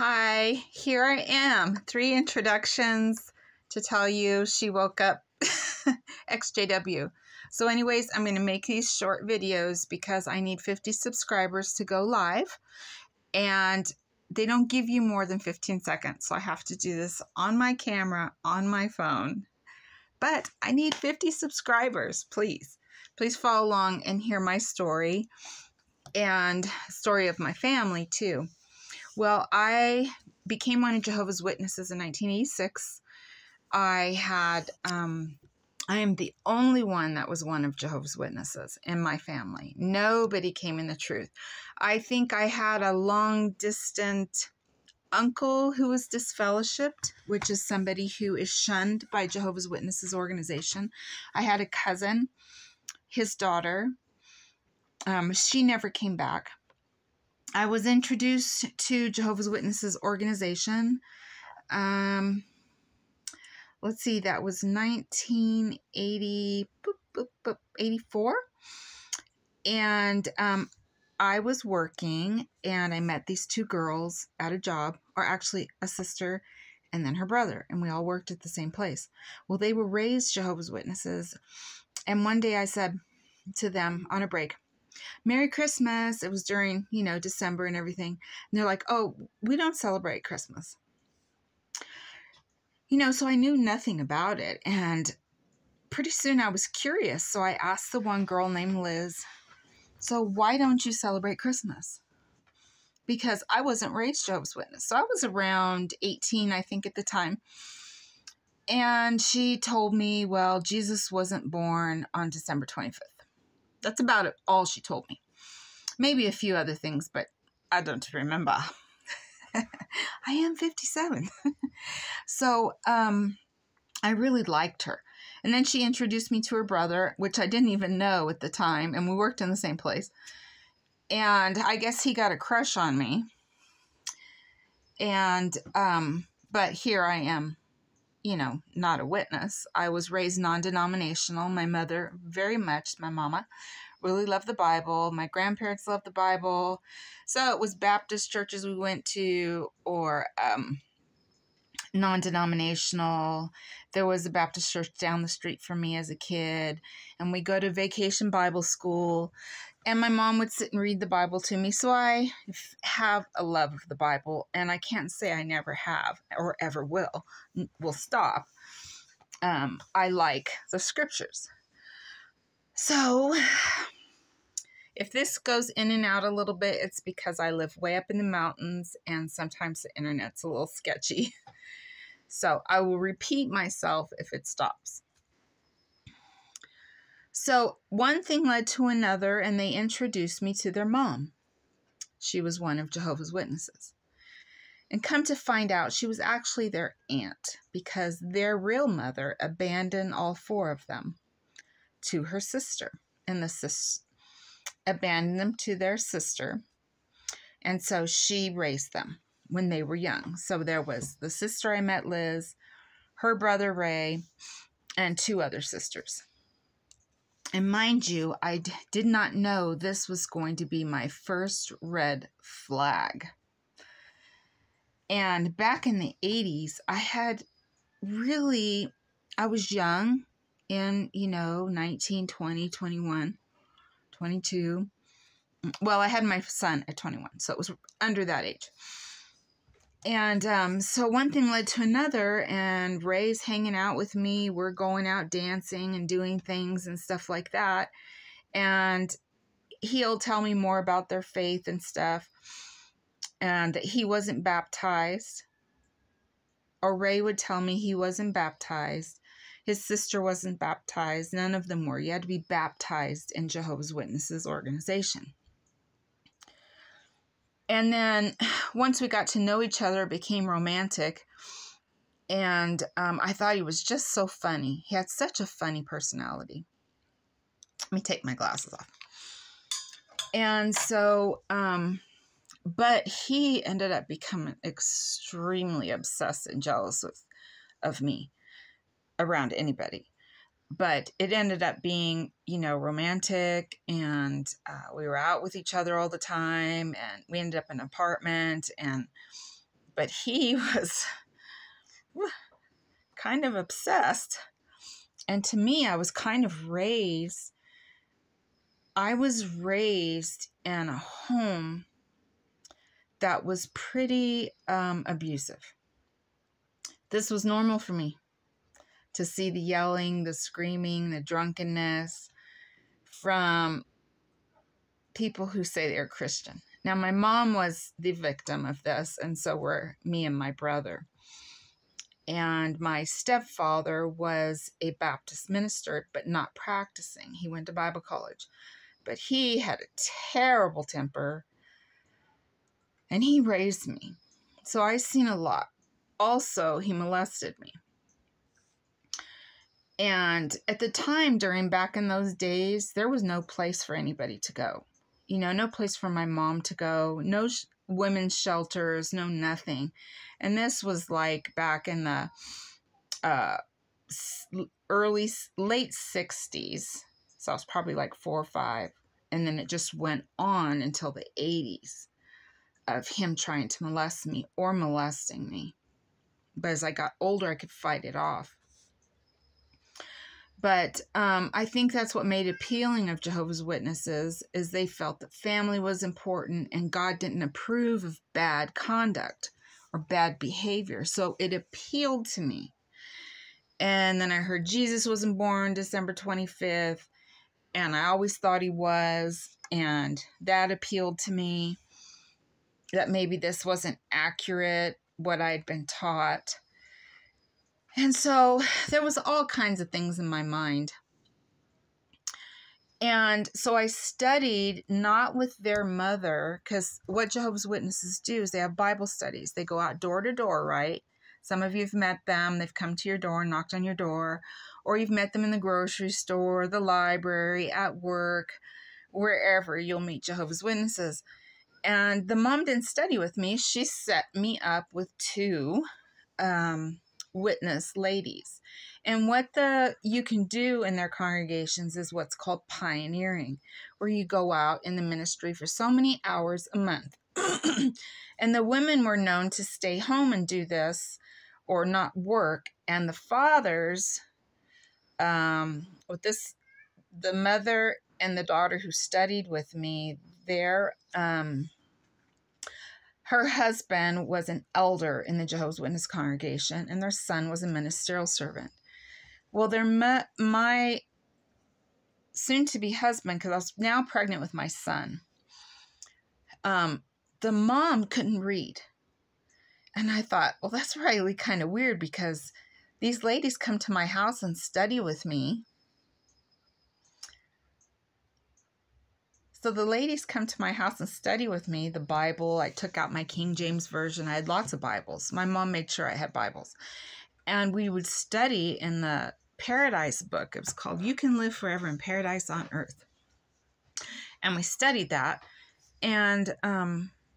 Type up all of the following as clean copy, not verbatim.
Hi, here I am. 3 introductions to tell you she woke up XJW. So anyways, I'm going to make these short videos because I need 50 subscribers to go live. And they don't give you more than 15 seconds. So I have to do this on my camera, on my phone. But I need 50 subscribers, please. Please follow along and hear my story and story of my family too. Well, I became one of Jehovah's Witnesses in 1986. I am the only one that was one of Jehovah's Witnesses in my family. Nobody came in the truth. I think I had a long-distant uncle who was disfellowshipped, which is somebody who is shunned by Jehovah's Witnesses organization. I had a cousin, his daughter. She never came back. I was introduced to Jehovah's Witnesses organization. Let's see, that was 1984. And I was working and I met these 2 girls at a job, or actually a sister and then her brother, and we all worked at the same place. Well, they were raised Jehovah's Witnesses. And one day I said to them on a break, "Merry Christmas." It was during, December and everything. And they're like, "Oh, we don't celebrate Christmas." So I knew nothing about it. And pretty soon I was curious. So I asked the one girl named Liz, "So why don't you celebrate Christmas?" Because I wasn't raised Jehovah's Witness. So I was around 18, I think, at the time. And she told me, well, Jesus wasn't born on December 25th. That's about it, all she told me. Maybe a few other things, but I don't remember. I am 57. So I really liked her. And then she introduced me to her brother, which I didn't even know at the time, and we worked in the same place. And I guess he got a crush on me. And but here I am, not a witness. I was raised non-denominational. My mother, very much, my mama, really loved the Bible. My grandparents loved the Bible. So it was Baptist churches we went to, or non-denominational. There was a Baptist church down the street from me as a kid. And we go to Vacation Bible School. And my mom would sit and read the Bible to me. So I have a love of the Bible. And I can't say I never have or ever will stop. I like the scriptures. So if this goes in and out a little bit, it's because I live way up in the mountains and sometimes the internet's a little sketchy. So I will repeat myself if it stops. So one thing led to another, and they introduced me to their mom. She was one of Jehovah's Witnesses. And come to find out, she was actually their aunt, because their real mother abandoned all 4 of them to her sister. And the sister abandoned them to their sister. And so she raised them when they were young. So there was the sister I met, Liz, her brother, Ray, and 2 other sisters. And mind you, I did not know this was going to be my first red flag. And back in the 80s, I was young in, 19, 20, 21, 22. Well, I had my son at 21, so it was under that age. And so one thing led to another, and Ray's hanging out with me. We're going out dancing and doing things and stuff like that. And he'll tell me more about their faith and stuff. And that he wasn't baptized. Or Ray would tell me he wasn't baptized. His sister wasn't baptized. None of them were. You had to be baptized in Jehovah's Witnesses organization. And then once we got to know each other, it became romantic. And I thought he was just so funny. He had such a funny personality. Let me take my glasses off. And so, but he ended up becoming extremely obsessed and jealous of me around anybody. But it ended up being, romantic, and we were out with each other all the time, and we ended up in an apartment, but he was kind of obsessed. And to me, I was raised in a home that was pretty abusive. This was normal for me, to see the yelling, the screaming, the drunkenness from people who say they're Christian. Now, my mom was the victim of this, and so were me and my brother. And my stepfather was a Baptist minister, but not practicing. He went to Bible college. But he had a terrible temper, and he raised me. So I've seen a lot. Also, he molested me. And at the time, back in those days, there was no place for anybody to go. You know, no place for my mom to go, no women's shelters, no nothing. And this was like back in the late 60s. So I was probably like 4 or 5. And then it just went on until the 80s of him trying to molest me or molesting me. But as I got older, I could fight it off. But I think that's what made appealing of Jehovah's Witnesses, is they felt that family was important and God didn't approve of bad conduct or bad behavior. So it appealed to me. And then I heard Jesus wasn't born December 25th, and I always thought he was, and that appealed to me, that maybe this wasn't accurate, what I'd been taught. And so there was all kinds of things in my mind. And so I studied not with their mother, because what Jehovah's Witnesses do is they have Bible studies. They go out door to door, right? Some of you have met them. They've come to your door and knocked on your door. Or you've met them in the grocery store, the library, at work, wherever you'll meet Jehovah's Witnesses. And the mom didn't study with me. She set me up with 2 witness ladies. And what you can do in their congregations is what's called pioneering, where you go out in the ministry for so many hours a month. And the women were known to stay home and do this or not work. And the fathers, the mother and the daughter who studied with me, her husband was an elder in the Jehovah's Witness congregation, and their son was a ministerial servant. Well, my soon-to-be husband, because I was now pregnant with my son, the mom couldn't read. And I thought, well, that's really kind of weird, because these ladies come to my house and study with me. So the ladies come to my house and study with me the Bible. I took out my King James Version. I had lots of Bibles. My mom made sure I had Bibles. And we would study in the Paradise book. It was called You Can Live Forever in Paradise on Earth. And we studied that. And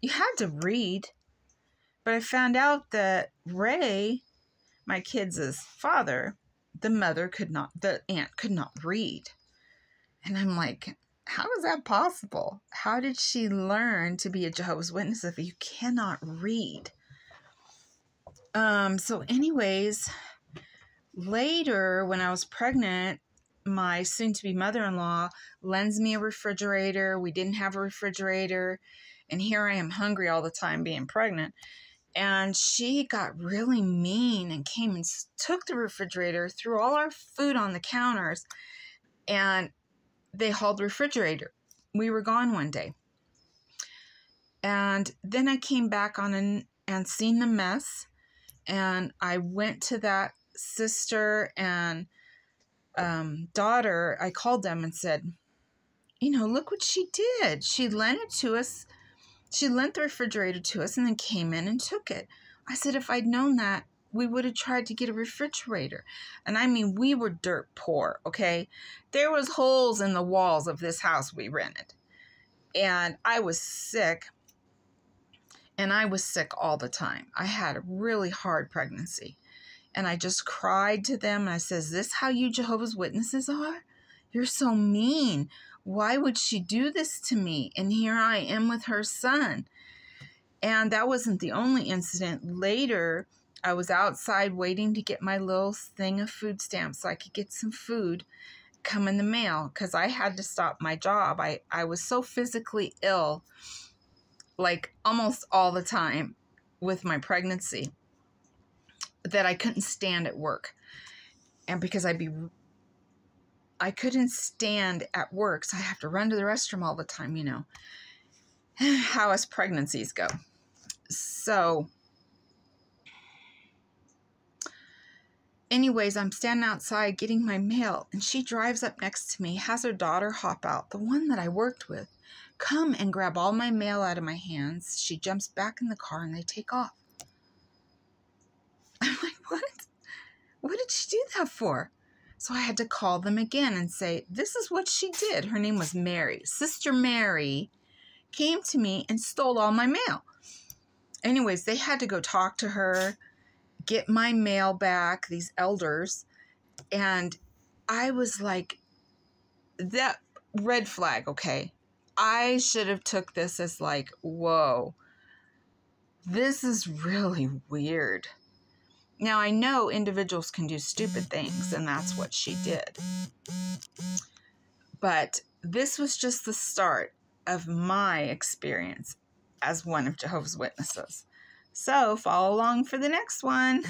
you had to read. But I found out that Ray, my kids' father, the aunt could not read. And I'm like, how is that possible? How did she learn to be a Jehovah's Witness if you cannot read? So anyways, later when I was pregnant, my soon-to-be mother-in-law lends me a refrigerator. We didn't have a refrigerator. And here I am hungry all the time being pregnant. And she got really mean and came and took the refrigerator, threw all our food on the counters, and they hauled the refrigerator. We were gone one day. And then I came back on and seen the mess. And I went to that sister and daughter. I called them and said, look what she did. She lent it to us. She lent the refrigerator to us and then came in and took it. I said, if I'd known that, we would have tried to get a refrigerator. And I mean, we were dirt poor, okay? There was holes in the walls of this house we rented. And I was sick. And I was sick all the time. I had a really hard pregnancy. And I just cried to them. And I said, is this how you Jehovah's Witnesses are? You're so mean. Why would she do this to me? And here I am with her son. And that wasn't the only incident. Later, I was outside waiting to get my little thing of food stamps so I could get some food come in the mail because I had to stop my job. I was so physically ill, like almost all the time with my pregnancy, that I couldn't stand at work. And because I couldn't stand at work, so I have to run to the restroom all the time, you know, how us pregnancies go. So anyways, I'm standing outside getting my mail, and she drives up next to me, has her daughter hop out, the one that I worked with, come and grab all my mail out of my hands. She jumps back in the car, and they take off. I'm like, what? What did she do that for? So I had to call them again and say, this is what she did. Her name was Mary. Sister Mary came to me and stole all my mail. Anyways, they had to go talk to her, get my mail back, these elders. And I was like, that red flag, okay. I should have took this as like, whoa, this is really weird. Now, I know individuals can do stupid things, and that's what she did. But this was just the start of my experience as one of Jehovah's Witnesses. So follow along for the next one.